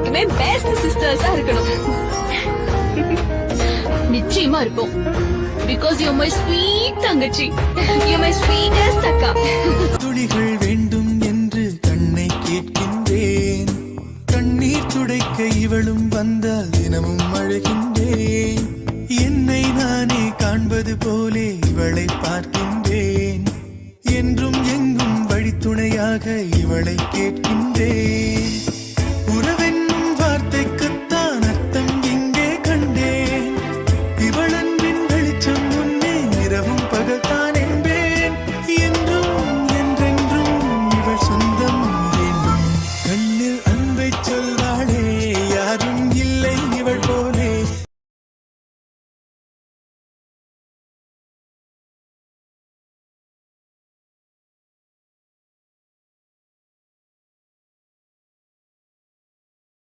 Best சிஸ்டர்ஸா இருக்கணும். நிச்சயமா இருப்போம். Because you're my sweet தங்கச்சி. You're my sweetest அக்கா. துளிகள் வேண்டும் என்று கண்ணை கேட்கின்றேன். கண்ணீர் துடைக்க இவளும் வந்தால் தினமும் அழுகின்றேன். என்னை நானே காண்பது போலே இவளை பார்க்கின்றேன். என்றும் எங்கும் வழித்துணையாக இவளை கேட்கின்றேன்.